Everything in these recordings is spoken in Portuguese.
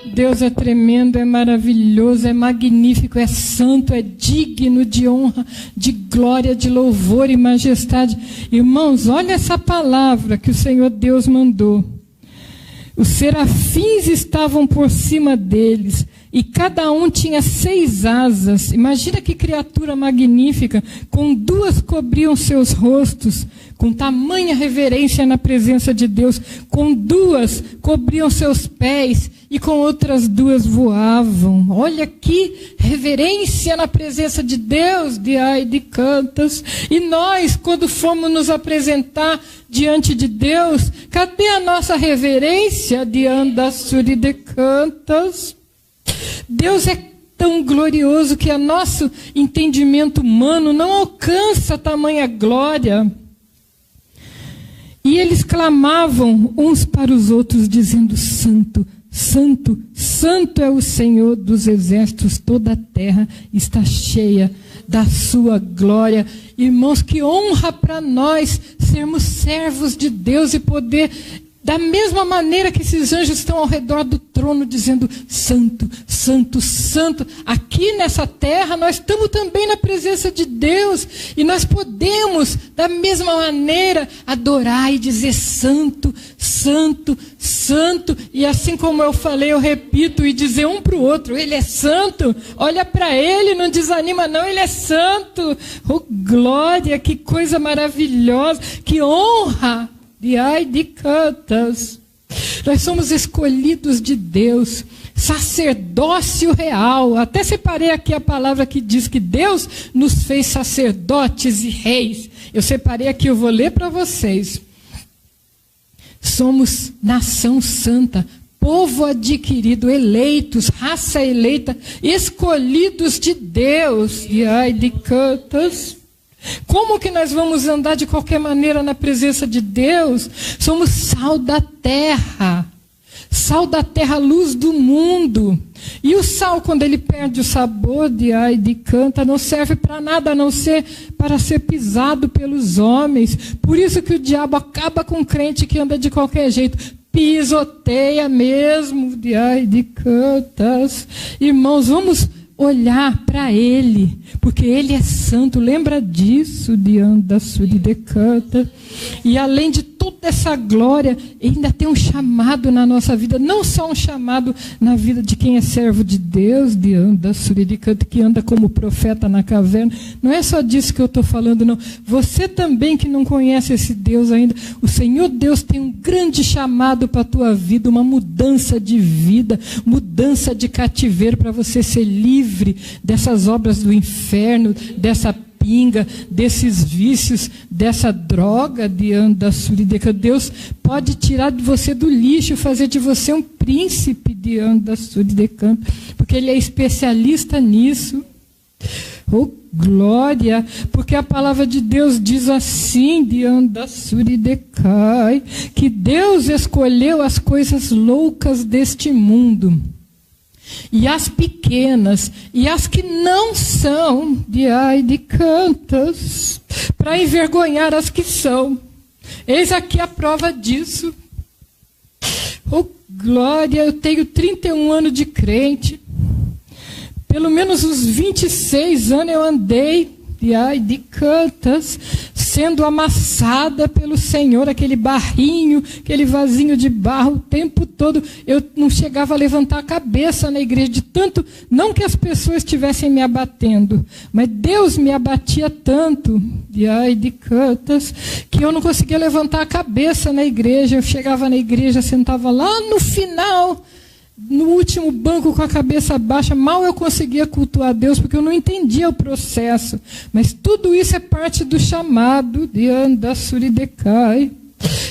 Deus é tremendo, é maravilhoso, é magnífico, é santo, é digno de honra, de glória, de louvor e majestade. Irmãos, olha essa palavra que o Senhor Deus mandou. Os serafins estavam por cima deles, e cada um tinha 6 asas. Imagina que criatura magnífica. Com 2 cobriam seus rostos, com tamanha reverência na presença de Deus. Com 2 cobriam seus pés, e com outras 2 voavam. Olha que reverência na presença de Deus, de cantas. E nós, quando formos nos apresentar diante de Deus, cadê a nossa reverência de cantas? Deus é tão glorioso que o nosso entendimento humano não alcança tamanha glória. E eles clamavam uns para os outros, dizendo: Santo, Santo, Santo é o Senhor dos exércitos, toda a terra está cheia da sua glória. Irmãos, que honra para nós sermos servos de Deus e poder, da mesma maneira que esses anjos estão ao redor do trono, dizendo: Santo, Santo, Santo. Aqui nessa terra nós estamos também na presença de Deus, e nós podemos, da mesma maneira, adorar e dizer: Santo, Santo, Santo. E assim como eu falei, eu repito, e dizer um para o outro: Ele é santo. Olha para Ele, não desanima não, Ele é santo. Oh, glória, que coisa maravilhosa, que honra. De cantas. Nós somos escolhidos de Deus, sacerdócio real. Até separei aqui a palavra que diz que Deus nos fez sacerdotes e reis. Eu separei aqui, eu vou ler para vocês. Somos nação santa, povo adquirido, eleitos, raça eleita, escolhidos de Deus. De cantas. Como que nós vamos andar de qualquer maneira na presença de Deus? Somos sal da terra, luz do mundo. E o sal, quando ele perde o sabor, de canta, não serve para nada a não ser para ser pisado pelos homens. Por isso que o diabo acaba com o crente que anda de qualquer jeito. Pisoteia mesmo, de cantas. Irmãos, vamos olhar para Ele, porque Ele é santo. Lembra disso, de canta. E além de toda essa glória, ainda tem um chamado na nossa vida. Não só um chamado na vida de quem é servo de Deus, de canta, que anda como profeta na caverna. Não é só disso que eu estou falando, não. Você também que não conhece esse Deus ainda, o Senhor Deus tem um grande chamado para a tua vida, uma mudança de vida, mudança de cativeiro, para você ser livre dessas obras do inferno, dessa pinga, desses vícios, dessa droga de Andassurideka. Deus pode tirar de você do lixo, fazer de você um príncipe de Andassurideka, porque Ele é especialista nisso. Oh, glória! Porque a palavra de Deus diz assim, de Andassurideka, que Deus escolheu as coisas loucas deste mundo, e as pequenas, e as que não são, de cantas, para envergonhar as que são. Eis aqui a prova disso. Oh, glória! Eu tenho 31 anos de crente. Pelo menos uns 26 anos eu andei, de cantas, sendo amassada pelo Senhor, aquele barrinho, aquele vasinho de barro, o tempo todo. Eu não chegava a levantar a cabeça na igreja, de tanto, não que as pessoas estivessem me abatendo, mas Deus me abatia tanto, de cantas, que eu não conseguia levantar a cabeça na igreja. Eu chegava na igreja, sentava lá no final, no último banco com a cabeça baixa, mal eu conseguia cultuar a Deus, porque eu não entendia o processo. Mas tudo isso é parte do chamado de Andassurideka.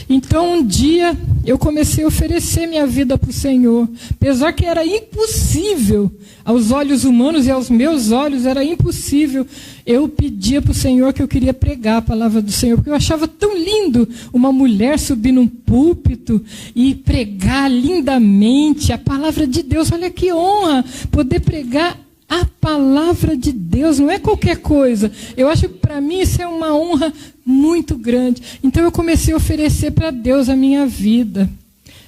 Então um dia eu comecei a oferecer minha vida para o Senhor, apesar que era impossível, aos olhos humanos e aos meus olhos era impossível. Eu pedia para o Senhor que eu queria pregar a palavra do Senhor, porque eu achava tão lindo uma mulher subir num púlpito e pregar lindamente a palavra de Deus. Olha que honra poder pregar a palavra de Deus, não é qualquer coisa. Eu acho que para mim isso é uma honra muito grande. Então eu comecei a oferecer para Deus a minha vida.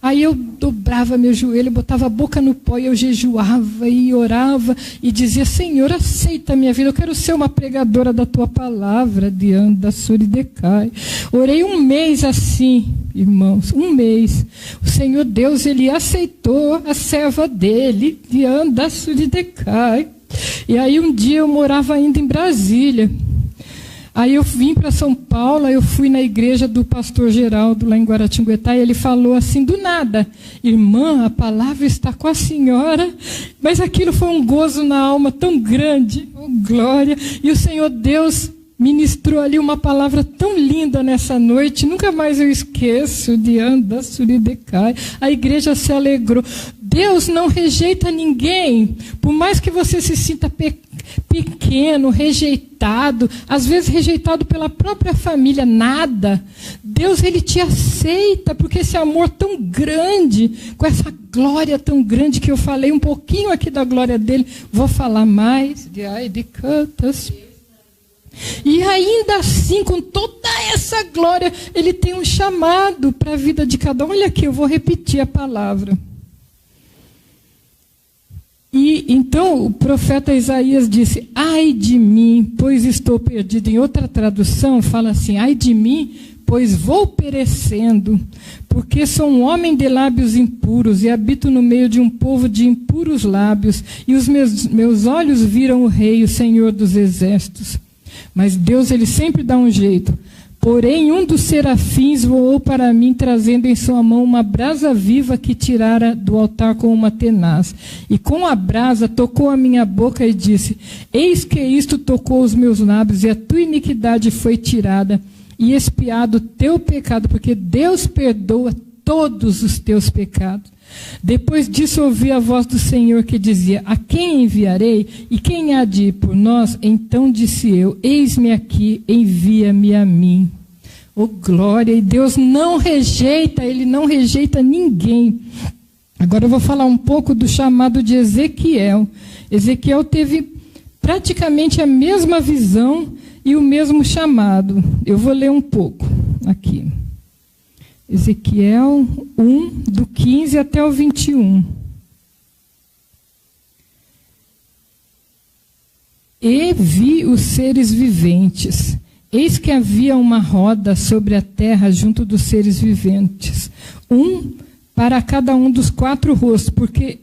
Aí eu dobrava meu joelho, botava a boca no pó e eu jejuava e orava e dizia: Senhor, aceita a minha vida, eu quero ser uma pregadora da tua palavra, diante da Suridecai. Orei 1 mês assim, irmãos, 1 mês. O Senhor Deus, Ele aceitou a serva dele, diante da Suridecai. E aí um dia eu morava ainda em Brasília. Aí eu vim para São Paulo, eu fui na igreja do pastor Geraldo, lá em Guaratinguetá, e ele falou assim, do nada: irmã, a palavra está com a senhora. Mas aquilo foi um gozo na alma tão grande, oh glória. E o Senhor Deus ministrou ali uma palavra tão linda nessa noite, nunca mais eu esqueço, diante da Suridecai. A igreja se alegrou. Deus não rejeita ninguém, por mais que você se sinta pequeno, rejeitado, às vezes rejeitado pela própria família, nada. Deus, Ele te aceita, porque esse amor tão grande, com essa glória tão grande que eu falei um pouquinho aqui da glória dele, vou falar mais, de cantas. E ainda assim, com toda essa glória, Ele tem um chamado para a vida de cada um. Olha aqui, eu vou repetir a palavra. E então o profeta Isaías disse: ai de mim, pois estou perdido. Em outra tradução fala assim: ai de mim, pois vou perecendo, porque sou um homem de lábios impuros e habito no meio de um povo de impuros lábios, e os meus olhos viram o Rei, o Senhor dos Exércitos. Mas Deus, Ele sempre dá um jeito. Porém, um dos serafins voou para mim, trazendo em sua mão uma brasa viva que tirara do altar com uma tenaz. E com a brasa tocou a minha boca e disse: eis que isto tocou os meus lábios, e a tua iniquidade foi tirada, e expiado o teu pecado, porque Deus perdoa todos os teus pecados. Depois disso ouvi a voz do Senhor que dizia: a quem enviarei? E quem há de ir por nós? Então disse eu: eis-me aqui, envia-me a mim. Oh glória! E Deus não rejeita, Ele não rejeita ninguém. Agora eu vou falar um pouco do chamado de Ezequiel. Ezequiel teve praticamente a mesma visão e o mesmo chamado. Eu vou ler um pouco aqui. Ezequiel 1, do 15 até o 21. E vi os seres viventes. Eis que havia uma roda sobre a terra junto dos seres viventes, um para cada um dos 4 rostos, porque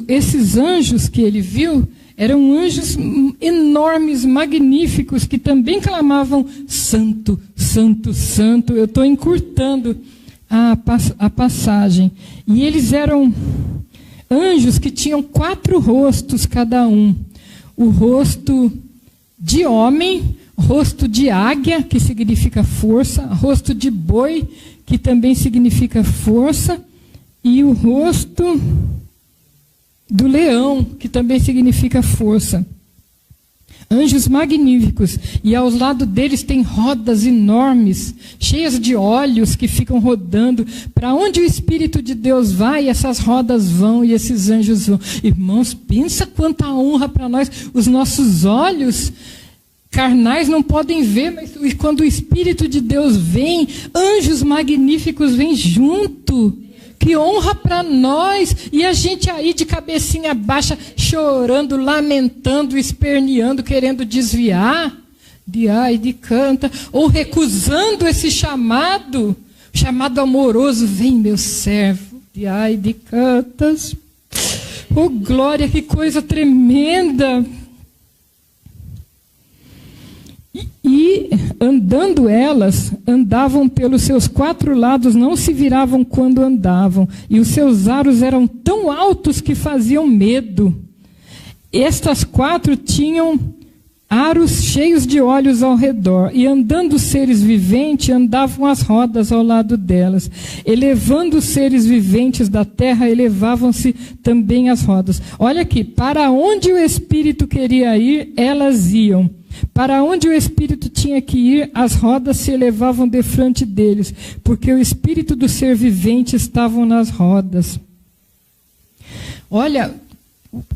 esses anjos que ele viu eram anjos enormes, magníficos, que também clamavam: santo, santo, santo. Eu estou encurtando a passagem. E eles eram anjos que tinham 4 rostos cada um. O rosto de homem, rosto de águia, que significa força, rosto de boi, que também significa força, e o rosto do leão, que também significa força. Anjos magníficos, e aos lados deles tem rodas enormes, cheias de olhos que ficam rodando. Para onde o Espírito de Deus vai, essas rodas vão e esses anjos vão. Irmãos, pensa quanta honra para nós. Os nossos olhos carnais não podem ver, mas quando o Espírito de Deus vem, anjos magníficos vêm junto. Que honra para nós, e a gente aí de cabecinha baixa, chorando, lamentando, esperneando, querendo desviar, de canta, ou recusando esse chamado amoroso: vem meu servo, de cantas. Oh glória, que coisa tremenda! E andando elas, andavam pelos seus 4 lados, não se viravam quando andavam, e os seus aros eram tão altos que faziam medo. Estas 4 tinham aros cheios de olhos ao redor, e andando os seres viventes, andavam as rodas ao lado delas. Elevando os seres viventes da terra, elevavam-se também as rodas. Olha aqui, para onde o Espírito queria ir, elas iam. Para onde o Espírito tinha que ir, as rodas se elevavam defronte deles, porque o Espírito do ser vivente estava nas rodas. Olha,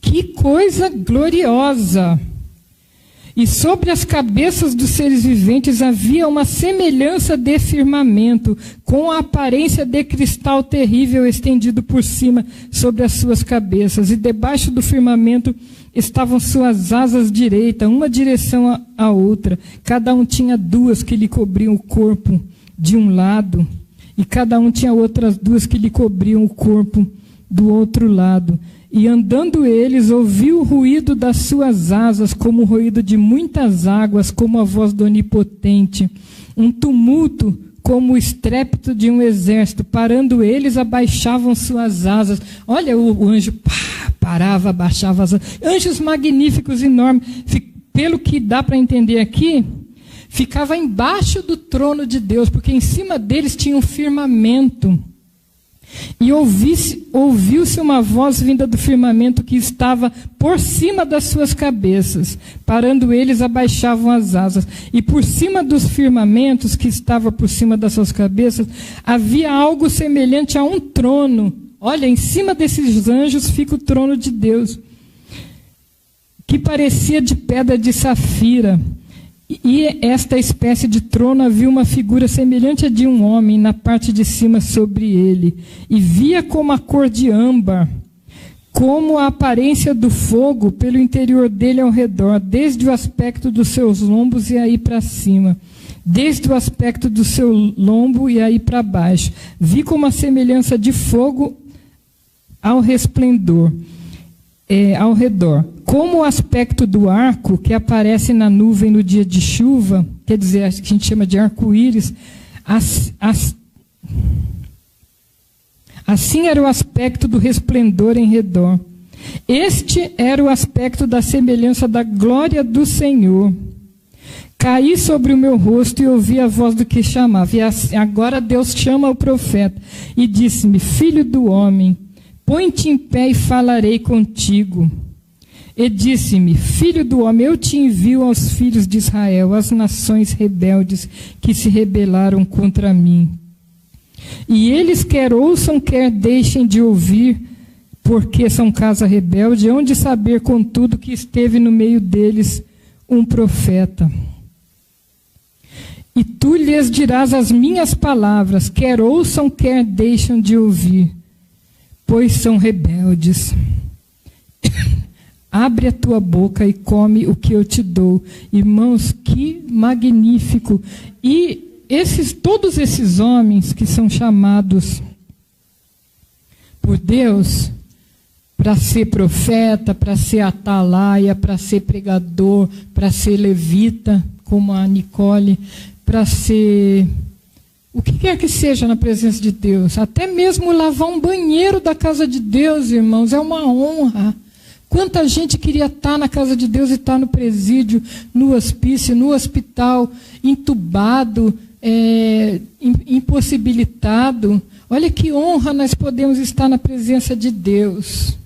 que coisa gloriosa! E sobre as cabeças dos seres viventes havia uma semelhança de firmamento, com a aparência de cristal terrível estendido por cima sobre as suas cabeças. E debaixo do firmamento estavam suas asas direitas, uma direção à outra. Cada um tinha duas que lhe cobriam o corpo de um lado, e cada um tinha outras duas que lhe cobriam o corpo do outro lado. E andando eles, ouviu o ruído das suas asas, como o ruído de muitas águas, como a voz do Onipotente. Um tumulto, como o estrépito de um exército. Parando eles, abaixavam suas asas. Olha, o anjo parava, abaixava as asas. Anjos magníficos, enormes. Pelo que dá para entender aqui, ficava embaixo do trono de Deus, porque em cima deles tinha um firmamento. E ouviu-se uma voz vinda do firmamento que estava por cima das suas cabeças. Parando eles, abaixavam as asas. E por cima dos firmamentos que estava por cima das suas cabeças, havia algo semelhante a um trono. Olha, em cima desses anjos fica o trono de Deus, que parecia de pedra de safira. E esta espécie de trono havia uma figura semelhante a de um homem na parte de cima sobre ele. E via como a cor de âmbar, como a aparência do fogo pelo interior dele ao redor, desde o aspecto dos seus lombos e aí para cima. Desde o aspecto do seu lombo e aí para baixo. Vi como a semelhança de fogo ao resplendor. Ao redor. Como o aspecto do arco que aparece na nuvem no dia de chuva, quer dizer, a gente chama de arco-íris, assim era o aspecto do resplendor em redor. Este era o aspecto da semelhança da glória do Senhor. Caí sobre o meu rosto e ouvi a voz do que chamava. E agora Deus chama o profeta e disse-me: Filho do homem, põe-te em pé e falarei contigo. E disse-me: Filho do homem, eu te envio aos filhos de Israel, às nações rebeldes que se rebelaram contra mim. E eles quer ouçam, quer deixem de ouvir, porque são casa rebelde, hão de saber, contudo, que esteve no meio deles um profeta. E tu lhes dirás as minhas palavras, quer ouçam, quer deixem de ouvir, pois são rebeldes. Abre a tua boca e come o que eu te dou. Irmãos, que magnífico. E todos esses homens que são chamados por Deus para ser profeta, para ser atalaia, para ser pregador, para ser levita, como a Nicole, para ser o que quer que seja na presença de Deus, até mesmo lavar um banheiro da casa de Deus, irmãos, é uma honra. Quanta gente queria estar na casa de Deus e estar no presídio, no hospício, no hospital, entubado, impossibilitado. Olha que honra nós podemos estar na presença de Deus.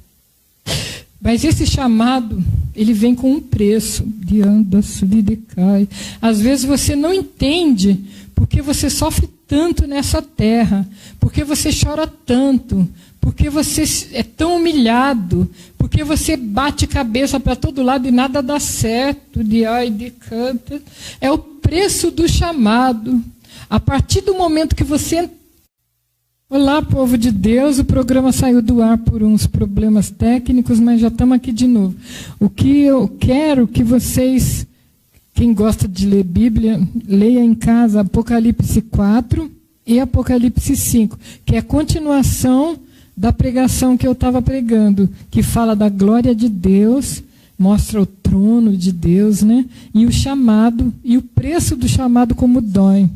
Mas esse chamado, ele vem com um preço. De anda, subida e cai. Às vezes você não entende porque você sofre tanto nessa terra, porque você chora tanto, porque você é tão humilhado, porque você bate cabeça para todo lado e nada dá certo, de canta. É o preço do chamado. A partir do momento que você... Olá, povo de Deus, o programa saiu do ar por uns problemas técnicos, mas já estamos aqui de novo. O que eu quero que vocês, quem gosta de ler Bíblia, leia em casa Apocalipse 4 e Apocalipse 5, que é a continuação da pregação que eu estava pregando, que fala da glória de Deus, mostra o trono de Deus, né? E o chamado, e o preço do chamado como dói.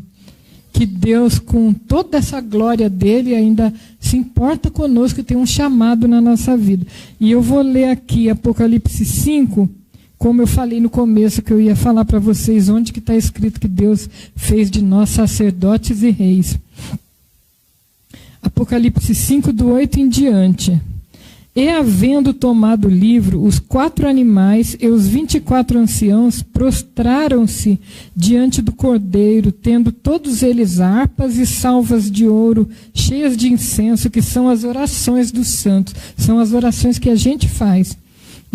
Que Deus, com toda essa glória dele, ainda se importa conosco e tem um chamado na nossa vida. E eu vou ler aqui Apocalipse 5, como eu falei no começo, que eu ia falar para vocês onde que está escrito que Deus fez de nós sacerdotes e reis. Apocalipse 5, do 8 em diante. E havendo tomado o livro, os 4 animais e os 24 anciãos prostraram-se diante do Cordeiro, tendo todos eles harpas e salvas de ouro, cheias de incenso, que são as orações dos santos, são as orações que a gente faz.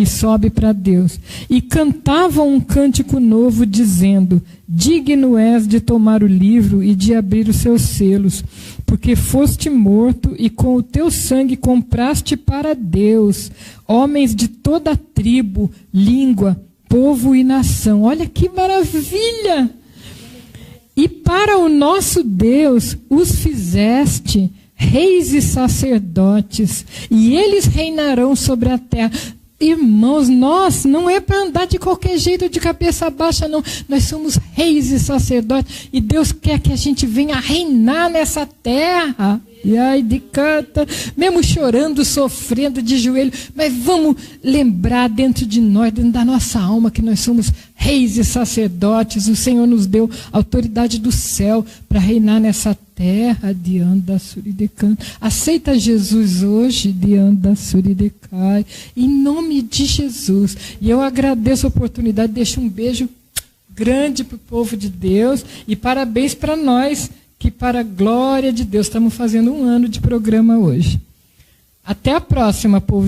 e sobe para Deus. E cantavam um cântico novo, dizendo: digno és de tomar o livro e de abrir os seus selos, porque foste morto e com o teu sangue compraste para Deus homens de toda tribo, língua, povo e nação. Olha que maravilha! E para o nosso Deus os fizeste reis e sacerdotes, e eles reinarão sobre a terra. Irmãos, nós não é para andar de qualquer jeito, de cabeça baixa, não. Nós somos reis e sacerdotes, e Deus quer que a gente venha reinar nessa terra. E ai de canta, mesmo chorando, sofrendo, de joelho, mas vamos lembrar dentro de nós, dentro da nossa alma, que nós somos reis e sacerdotes. O Senhor nos deu a autoridade do céu para reinar nessa terra. Diante da Suridecã. Aceita Jesus hoje, diante da Suridecai, em nome de Jesus. E eu agradeço a oportunidade, deixo um beijo grande para o povo de Deus e parabéns para nós, que para a glória de Deus estamos fazendo 1 ano de programa hoje. Até a próxima, povo de Deus.